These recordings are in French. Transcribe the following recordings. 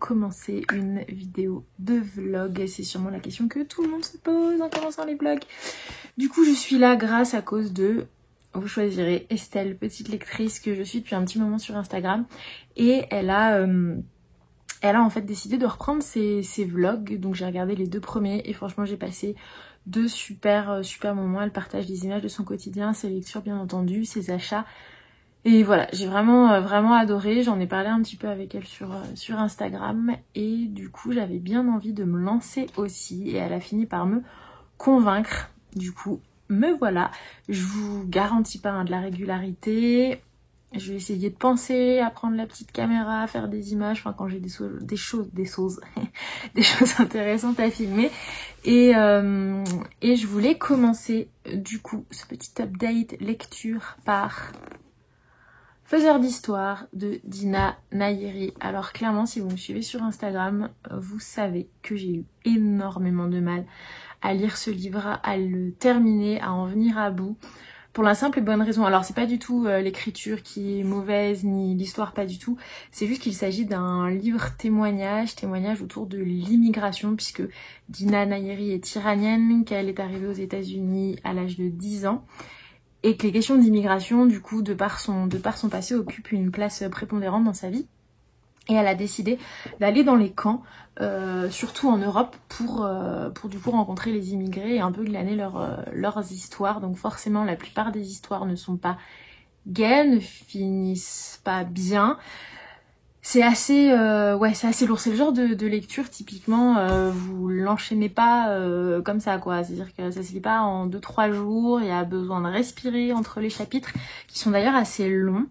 commencer une vidéo de vlog. C'est sûrement la question que tout le monde se pose en commençant les vlogs. Du coup je suis là grâce à cause de, vous choisirez, Estelle, petite lectrice que je suis depuis un petit moment sur Instagram. Et elle a en fait décidé de reprendre ses vlogs. Donc j'ai regardé les 2 premiers et franchement j'ai passé 2 super moments. Elle partage des images de son quotidien, ses lectures bien entendu, ses achats. Et voilà, j'ai vraiment adoré. J'en ai parlé un petit peu avec elle sur Instagram. Et du coup j'avais bien envie de me lancer aussi. Et elle a fini par me convaincre. Du coup me voilà. Je vous garantis pas de la régularité. Je vais essayer de penser à prendre la petite caméra, à faire des images, enfin quand j'ai des choses intéressantes à filmer. Et je voulais commencer du coup ce petit update lecture par Faiseur d'histoire de Dina Nayeri. Alors clairement, si vous me suivez sur Instagram, vous savez que j'ai eu énormément de mal à lire ce livre, à le terminer, à en venir à bout. Pour la simple et bonne raison, alors c'est pas du tout l'écriture qui est mauvaise, ni l'histoire, pas du tout. C'est juste qu'il s'agit d'un livre témoignage autour de l'immigration, puisque Dina Nayeri est iranienne, qu'elle est arrivée aux États-Unis à l'âge de 10 ans, et que les questions d'immigration, du coup, de par son passé, occupent une place prépondérante dans sa vie. Et elle a décidé d'aller dans les camps, surtout en Europe, pour du coup rencontrer les immigrés et un peu glaner leurs histoires. Donc forcément, la plupart des histoires ne sont pas gaies, ne finissent pas bien. C'est assez lourd. C'est le genre de lecture, typiquement, vous l'enchaînez pas comme ça, quoi. C'est-à-dire que ça se lit pas en 2-3 jours. Il y a besoin de respirer entre les chapitres, qui sont d'ailleurs assez longs.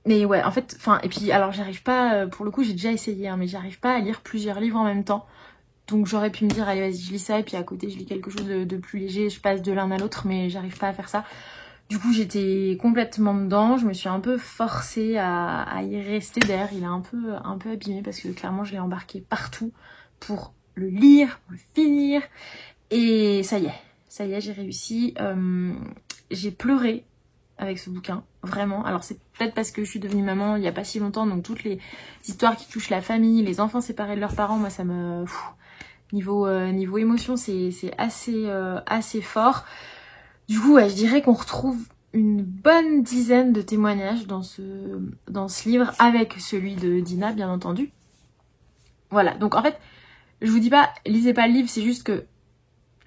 Mais ouais, en fait, et puis alors j'arrive pas, pour le coup j'ai déjà essayé, mais j'arrive pas à lire plusieurs livres en même temps. Donc j'aurais pu me dire, allez vas-y je lis ça, et puis à côté je lis quelque chose de plus léger, je passe de l'un à l'autre, mais j'arrive pas à faire ça. Du coup j'étais complètement dedans, je me suis un peu forcée à y rester. D'ailleurs il est un peu abîmé parce que clairement je l'ai embarqué partout pour le lire, pour le finir. Et ça y est, j'ai réussi. J'ai pleuré avec ce bouquin, vraiment. Alors c'est peut-être parce que je suis devenue maman il y a pas si longtemps, donc toutes les histoires qui touchent la famille, les enfants séparés de leurs parents, moi ça me... Niveau émotion, c'est assez fort. Du coup, ouais, je dirais qu'on retrouve une bonne dizaine de témoignages dans ce livre, avec celui de Dina, bien entendu. Voilà, donc en fait, je vous dis pas, lisez pas le livre, c'est juste que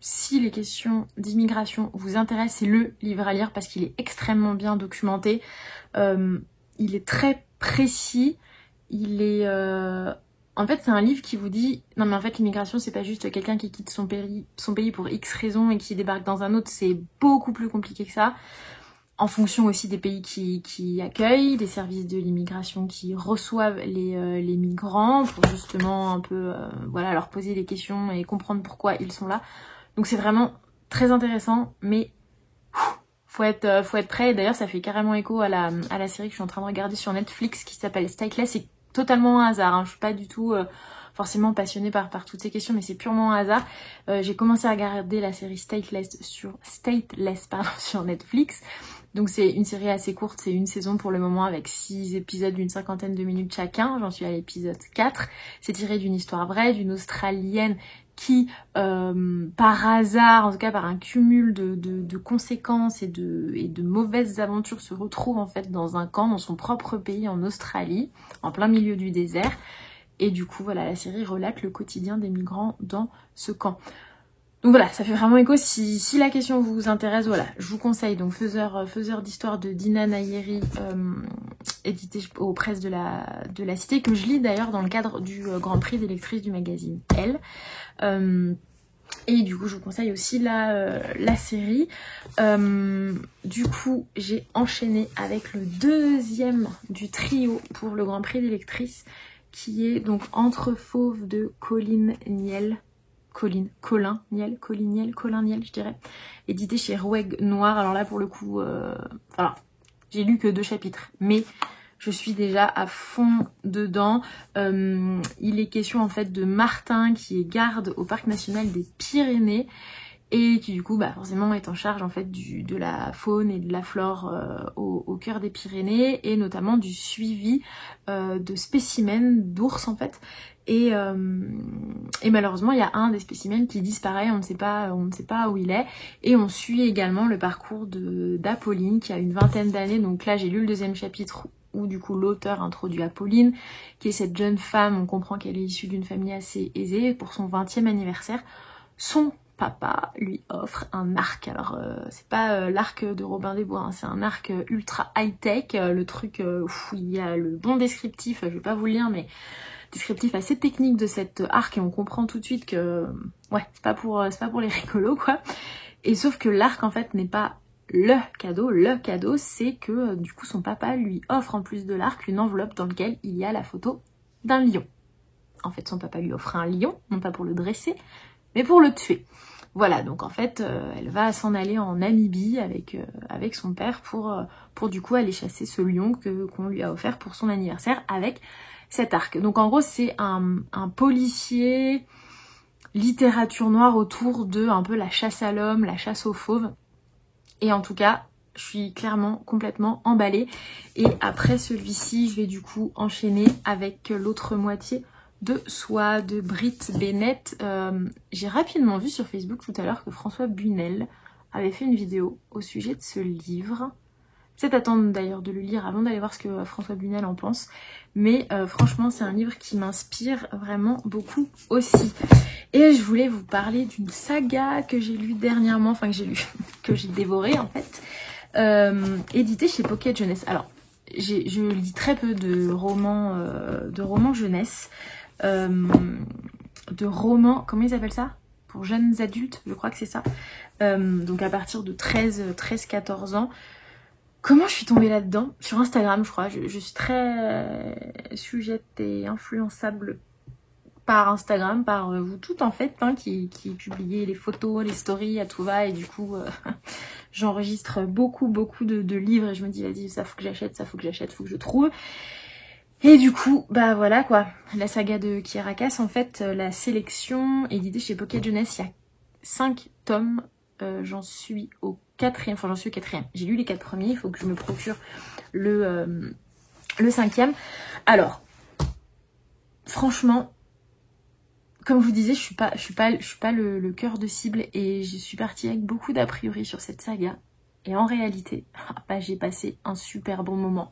si les questions d'immigration vous intéressent, c'est le livre à lire parce qu'il est extrêmement bien documenté. Il est très précis. Il est... En fait, c'est un livre qui vous dit... Non mais en fait, l'immigration, c'est pas juste quelqu'un qui quitte son pays pour X raisons et qui débarque dans un autre. C'est beaucoup plus compliqué que ça. En fonction aussi des pays qui accueillent, des services de l'immigration qui reçoivent les migrants pour justement un peu leur poser des questions et comprendre pourquoi ils sont là. Donc c'est vraiment très intéressant, mais faut être prêt. D'ailleurs ça fait carrément écho à la série que je suis en train de regarder sur Netflix qui s'appelle Stateless. C'est totalement un hasard, je suis pas du tout forcément passionnée par toutes ces questions, mais c'est purement un hasard. J'ai commencé à regarder la série Stateless sur Netflix. Donc c'est une série assez courte, c'est une saison pour le moment avec 6 épisodes d'une 50aine de minutes chacun. J'en suis à l'épisode 4. C'est tiré d'une histoire vraie, d'une Australienne qui, par hasard, en tout cas par un cumul de conséquences et de mauvaises aventures, se retrouve en fait dans un camp, dans son propre pays en Australie, en plein milieu du désert. Et du coup, voilà, la série relate le quotidien des migrants dans ce camp. Donc voilà, ça fait vraiment écho. Si la question vous intéresse, voilà, je vous conseille donc Faiseur d'histoire de Dina Nayeri, édité aux presses de la Cité, que je lis d'ailleurs dans le cadre du Grand Prix des lectrices du magazine Elle. Et du coup, je vous conseille aussi la série. Du coup, j'ai enchaîné avec le deuxième du trio pour le Grand Prix des lectrices, qui est donc Entre Fauves de Colin Niel, je dirais, édité chez Roueg Noir. Alors là, pour le coup, j'ai lu que 2 chapitres, mais je suis déjà à fond dedans. Il est question en fait de Martin qui est garde au parc national des Pyrénées et qui du coup bah forcément est en charge en fait de la faune et de la flore au cœur des Pyrénées, et notamment du suivi de spécimens d'ours en fait. Et malheureusement il y a un des spécimens qui disparaît, on ne sait pas où il est, et on suit également le parcours d'Apolline qui a une vingtaine d'années. Donc là j'ai lu le deuxième chapitre où du coup l'auteur introduit Apolline, qui est cette jeune femme, on comprend qu'elle est issue d'une famille assez aisée. Pour son 20e anniversaire, son papa lui offre un arc. Alors c'est pas l'arc de Robin des Bois, hein, c'est un arc ultra high-tech, le truc où il y a le bon descriptif, je vais pas vous le lire, mais descriptif assez technique de cet arc, et on comprend tout de suite que ouais, c'est pas pour les rigolos quoi. Et sauf que l'arc en fait n'est pas le cadeau c'est que du coup son papa lui offre en plus de l'arc une enveloppe dans laquelle il y a la photo d'un lion. En fait son papa lui offre un lion, non pas pour le dresser, mais pour le tuer. Voilà, donc en fait elle va s'en aller en Namibie avec son père pour du coup aller chasser ce lion qu'on lui a offert pour son anniversaire avec cet arc. Donc en gros c'est un policier, littérature noire autour de un peu la chasse à l'homme, la chasse aux fauves. Et en tout cas, je suis clairement complètement emballée. Et après celui-ci, je vais du coup enchaîner avec l'autre moitié de Soi de Britt Bennett. J'ai rapidement vu sur Facebook tout à l'heure que François Bunel avait fait une vidéo au sujet de ce livre. Peut-être attendre d'ailleurs de le lire avant d'aller voir ce que François Bunel en pense. Mais franchement, c'est un livre qui m'inspire vraiment beaucoup aussi. Et je voulais vous parler d'une saga que j'ai lue dernièrement, enfin que j'ai lue, que j'ai dévorée en fait, éditée chez Pocket Jeunesse. Alors, je lis très peu de romans jeunesse, de romans, comment ils appellent ça? Pour jeunes adultes, je crois que c'est ça. Donc à partir de 13-14 ans. Comment je suis tombée là-dedans? Sur Instagram, je crois. Je suis très sujette et influençable par Instagram, par vous toutes en fait, hein, qui publiez les photos, les stories à tout va, et du coup j'enregistre beaucoup de livres et je me dis vas-y, ça faut que j'achète, faut que je trouve. Et du coup, bah voilà quoi, la saga de Kierakas, en fait, la sélection est éditée chez Pocket Jeunesse, il y a 5 tomes, j'en suis au 4e, enfin j'en suis au 4e. J'ai lu les 4 premiers, il faut que je me procure le 5e. Alors, franchement, comme je vous disais, je suis pas le cœur de cible, et je suis partie avec beaucoup d'a priori sur cette saga. Et en réalité, bah, j'ai passé un super bon moment.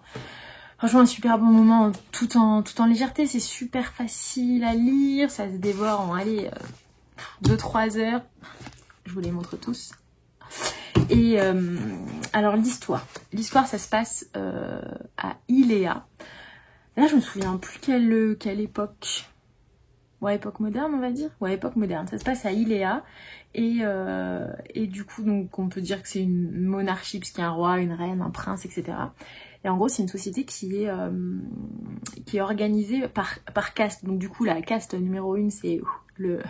Franchement, un super bon moment, tout en légèreté. C'est super facile à lire, ça se dévore en 2-3 heures. Je vous les montre tous. Et alors l'histoire, ça se passe à Iléa. Là, je me souviens plus quelle époque. Ouais, époque moderne, on va dire. Ouais, époque moderne. Ça se passe à Iléa. Et du coup, donc, on peut dire que c'est une monarchie, puisqu'il y a un roi, une reine, un prince, etc. Et en gros, c'est une société qui est organisée par caste. Donc du coup, la caste numéro 1, c'est le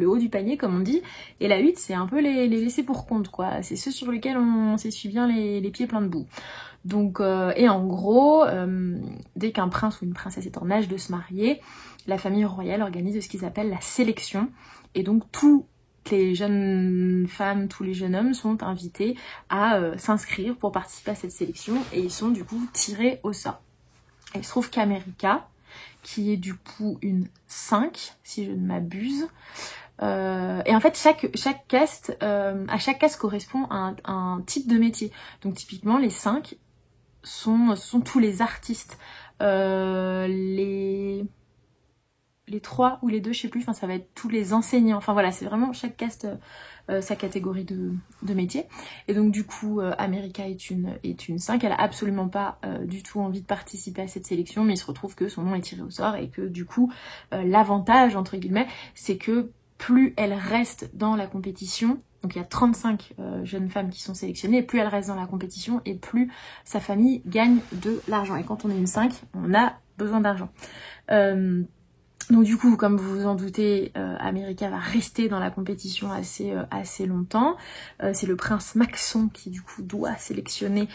haut du panier, comme on dit. Et la 8, c'est un peu les laissés pour compte, quoi. C'est ceux sur lesquels on s'essuie bien les pieds pleins de boue. Donc, et en gros, dès qu'un prince ou une princesse est en âge de se marier, la famille royale organise ce qu'ils appellent la sélection. Et donc, toutes les jeunes femmes, tous les jeunes hommes sont invités à s'inscrire pour participer à cette sélection. Et ils sont du coup tirés au sort. Et il se trouve qu'America, qui est du coup une 5, si je ne m'abuse, et en fait chaque caste, à chaque caste correspond un type de métier. Donc typiquement les 5 sont tous les artistes, les 3 ou les 2, je sais plus, enfin ça va être tous les enseignants, enfin voilà, c'est vraiment chaque caste sa catégorie de métier. Et donc du coup America est une 5, elle a absolument pas du tout envie de participer à cette sélection, mais il se retrouve que son nom est tiré au sort, et que du coup l'avantage entre guillemets, c'est que plus elle reste dans la compétition, donc il y a 35 jeunes femmes qui sont sélectionnées, et plus elle reste dans la compétition, et plus sa famille gagne de l'argent. Et quand on est une 5, on a besoin d'argent. Donc du coup, comme vous vous en doutez, America va rester dans la compétition assez longtemps. C'est le prince Maxon qui du coup doit sélectionner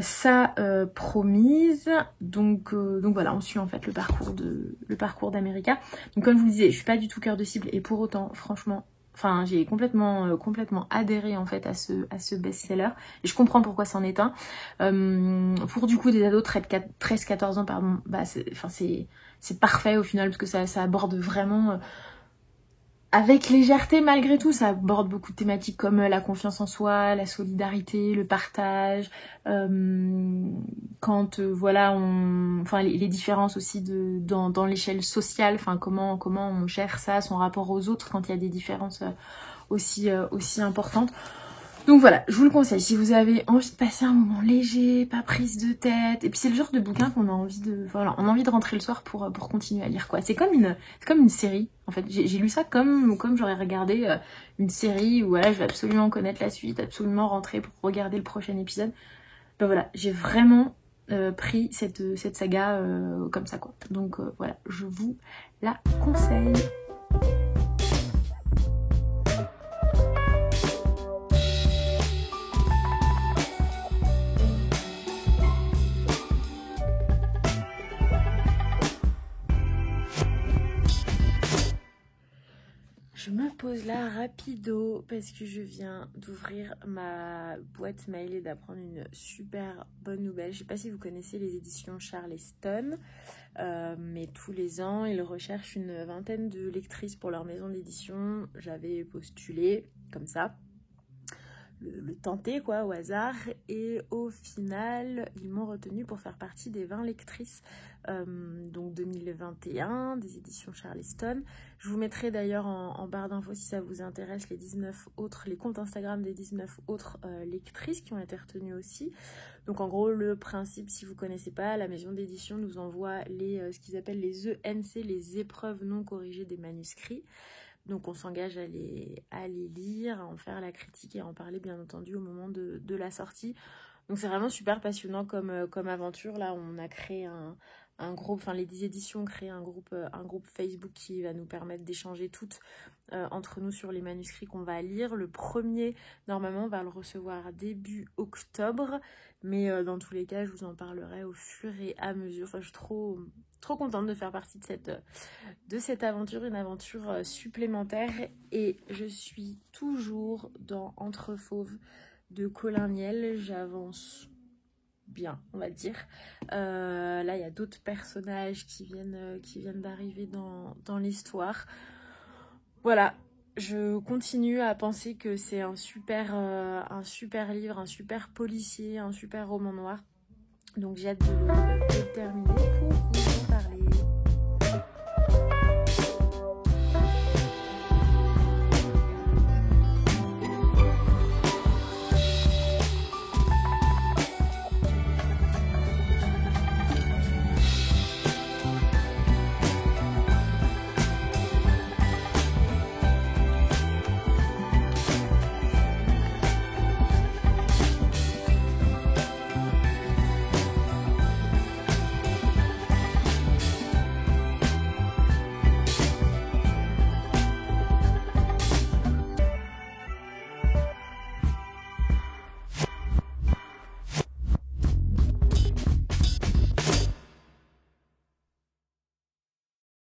sa promise. Donc voilà, on suit en fait le parcours d'America. Donc comme je vous le disais, je suis pas du tout cœur de cible, et pour autant, franchement, Enfin, j'ai complètement adhéré en fait à ce best-seller. Et je comprends pourquoi c'en est un. Pour du coup des ados 13-14 ans, pardon, bah c'est parfait au final, parce que ça aborde vraiment avec légèreté malgré tout. Ça aborde beaucoup de thématiques comme la confiance en soi, la solidarité, le partage, quand voilà, enfin les différences aussi dans l'échelle sociale, enfin comment on gère ça, son rapport aux autres quand il y a des différences aussi importantes. Donc voilà, je vous le conseille si vous avez envie de passer un moment léger, pas prise de tête. Et puis c'est le genre de bouquin qu'on a envie de, voilà, on a envie de rentrer le soir pour continuer à lire quoi. C'est comme une série en fait. J'ai lu ça comme j'aurais regardé une série où voilà, je vais absolument connaître la suite, absolument rentrer pour regarder le prochain épisode. Ben voilà, j'ai vraiment pris cette saga comme ça quoi. Donc voilà, je vous la conseille. Je me pose là rapido parce que je viens d'ouvrir ma boîte mail et d'apprendre une super bonne nouvelle. Je sais pas si vous connaissez les éditions Charleston, mais tous les ans ils recherchent une vingtaine de lectrices pour leur maison d'édition. J'avais postulé comme ça, le tenter quoi, au hasard, et au final ils m'ont retenu pour faire partie des 20 lectrices donc 2021 des éditions Charleston. Je vous mettrai d'ailleurs en barre d'infos si ça vous intéresse les comptes Instagram des 19 autres lectrices qui ont été retenues aussi. Donc en gros le principe, si vous connaissez pas, la maison d'édition nous envoie ce qu'ils appellent les ENC, les épreuves non corrigées des manuscrits. Donc on s'engage à les lire, à en faire la critique et à en parler bien entendu au moment de la sortie. Donc c'est vraiment super passionnant comme aventure. Là on a créé un groupe, enfin les 10 éditions ont créé un groupe Facebook qui va nous permettre d'échanger toutes entre nous sur les manuscrits qu'on va lire. Le premier, normalement, on va le recevoir début octobre, mais dans tous les cas, je vous en parlerai au fur et à mesure. Enfin, je suis trop contente de faire partie de cette aventure, une aventure supplémentaire. Et je suis toujours dans Entre Fauves de Colin Niel. J'avance bien, on va dire. Là, il y a d'autres personnages qui viennent d'arriver dans l'histoire. Voilà, je continue à penser que c'est un super livre, un super policier, un super roman noir. Donc j'ai hâte de le terminer pour vous en parler.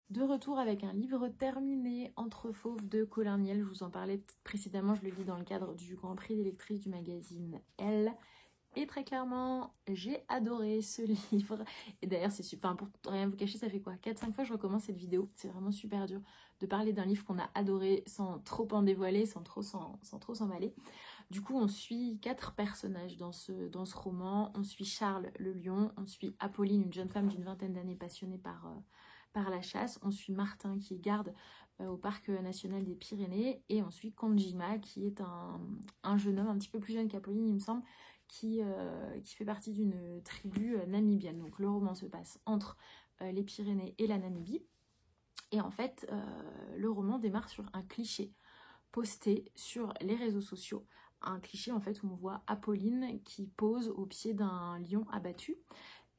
De retour avec un livre terminé, Entre Fauves de Colin Niel. Je vous en parlais précédemment, je le lis dans le cadre du Grand Prix des lectrices du magazine Elle. Et très clairement, j'ai adoré ce livre. Et d'ailleurs, c'est super, pour rien vous cacher, ça fait quoi 4-5 fois que je recommence cette vidéo. C'est vraiment super dur de parler d'un livre qu'on a adoré sans trop en dévoiler, sans trop s'en mêler. Du coup, on suit 4 personnages dans ce roman. On suit Charles le lion, on suit Apolline, une jeune femme d'une vingtaine d'années passionnée par la chasse. On suit Martin qui est garde au parc national des Pyrénées. Et on suit Kanjima qui est un jeune homme un petit peu plus jeune qu'Apolline, il me semble, qui fait partie d'une tribu namibienne. Donc le roman se passe entre les Pyrénées et la Namibie. Et en fait, le roman démarre sur un cliché posté sur les réseaux sociaux. Un cliché en fait où on voit Apolline qui pose au pied d'un lion abattu.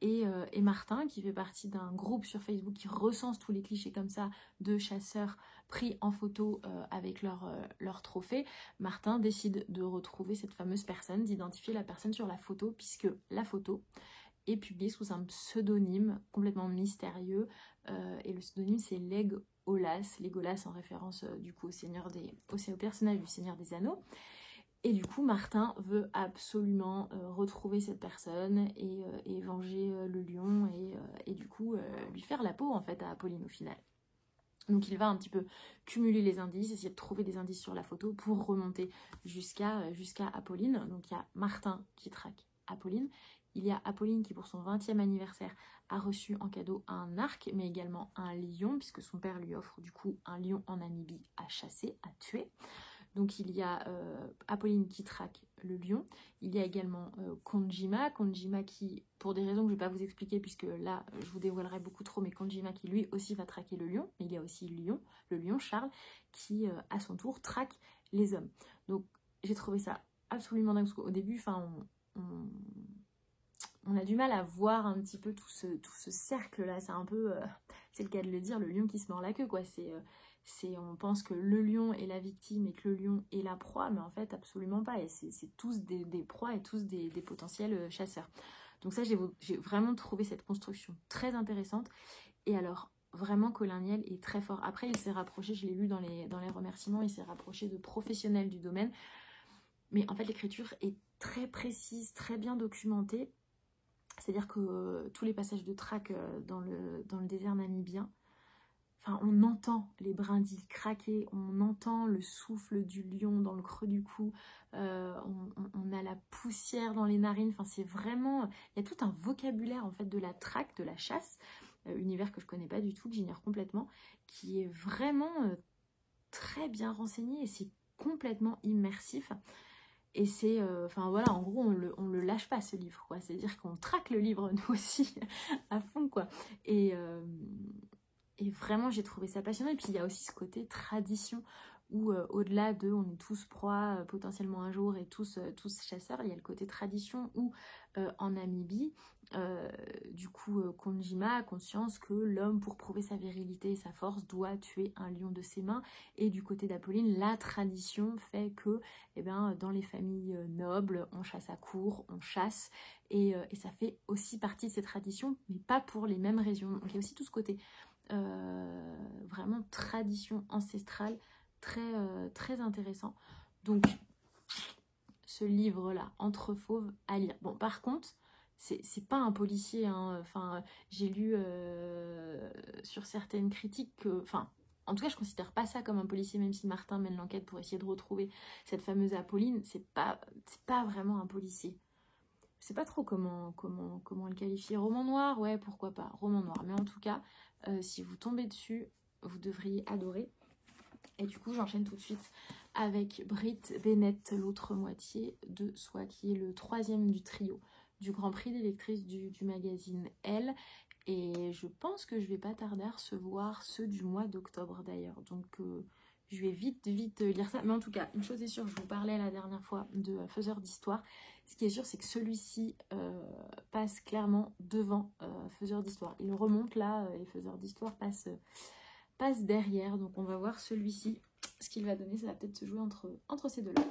Et Martin, qui fait partie d'un groupe sur Facebook qui recense tous les clichés comme ça de chasseurs pris en photo avec leur trophée. Martin décide de retrouver cette fameuse personne, d'identifier la personne sur la photo, puisque la photo est publiée sous un pseudonyme complètement mystérieux et le pseudonyme c'est Legolas en référence du coup au personnage du Seigneur des Anneaux. Et du coup, Martin veut absolument retrouver cette personne et venger le lion et du coup lui faire la peau en fait à Apolline au final. Donc il va un petit peu cumuler les indices, essayer de trouver des indices sur la photo pour remonter jusqu'à Apolline. Donc il y a Martin qui traque Apolline. Il y a Apolline qui pour son 20e anniversaire a reçu en cadeau un arc, mais également un lion, puisque son père lui offre du coup un lion en Namibie à chasser, à tuer. Donc il y a Apolline qui traque le lion. Il y a également Konjima qui, pour des raisons que je ne vais pas vous expliquer, puisque là je vous dévoilerai beaucoup trop, mais Konjima qui lui aussi va traquer le lion. Mais il y a aussi le lion Charles, qui à son tour traque les hommes. Donc j'ai trouvé ça absolument dingue, parce qu'au début, on a du mal à voir un petit peu tout ce cercle-là. C'est un peu, c'est le cas de le dire, le lion qui se mord la queue, quoi. On pense que le lion est la victime et que le lion est la proie, mais en fait, absolument pas. Et c'est tous des proies et tous des potentiels chasseurs. Donc ça, j'ai vraiment trouvé cette construction très intéressante. Et alors, vraiment, Colin Niel est très fort. Après, il s'est rapproché, je l'ai lu dans les remerciements, il s'est rapproché de professionnels du domaine. Mais en fait, l'écriture est très précise, très bien documentée. C'est-à-dire que tous les passages de traque dans le désert namibien, enfin, on entend les brindilles craquer, on entend le souffle du lion dans le creux du cou, on a la poussière dans les narines, enfin c'est vraiment... Il y a tout un vocabulaire en fait de la traque, de la chasse, univers que je connais pas du tout, que j'ignore complètement, qui est vraiment très bien renseigné et c'est complètement immersif. Et c'est, enfin voilà, en gros, on le lâche pas ce livre, quoi. C'est-à-dire qu'on traque le livre, nous aussi, à fond, quoi. Et vraiment, j'ai trouvé ça passionnant. Et puis, il y a aussi ce côté tradition où, au-delà de on est tous proies potentiellement un jour et tous chasseurs, il y a le côté tradition où, en Namibie, du coup, Konjima a conscience que l'homme, pour prouver sa virilité et sa force, doit tuer un lion de ses mains. Et du côté d'Apolline, la tradition fait que, eh ben, dans les familles nobles, on chasse à court, on chasse. Et ça fait aussi partie de ces traditions, mais pas pour les mêmes raisons. Donc, il y a aussi tout ce côté vraiment tradition ancestrale très intéressant. Donc ce livre là, Entre fauves, à lire. Bon, par contre, c'est pas un policier, hein. Enfin, j'ai lu sur certaines critiques que, enfin, en tout cas, je considère pas ça comme un policier, même si Martin mène l'enquête pour essayer de retrouver cette fameuse Apolline. C'est pas vraiment un policier. Je sais pas trop comment le qualifier. Roman noir, ouais, pourquoi pas, roman noir. Mais en tout cas, si vous tombez dessus, vous devriez adorer. Et du coup, j'enchaîne tout de suite avec Brit Bennett, l'autre moitié de Soi, qui est le 3e du trio du Grand Prix des lectrices du magazine Elle. Et je pense que je vais pas tarder à recevoir ceux du mois d'octobre d'ailleurs. Donc je vais vite lire ça. Mais en tout cas, une chose est sûre, je vous parlais la dernière fois de Faiseur d'Histoire. Ce qui est sûr, c'est que celui-ci passe clairement devant Faiseur d'Histoire. Il remonte là, et Faiseur d'Histoire passe derrière. Donc on va voir celui-ci. Ce qu'il va donner, ça va peut-être se jouer entre ces deux-là.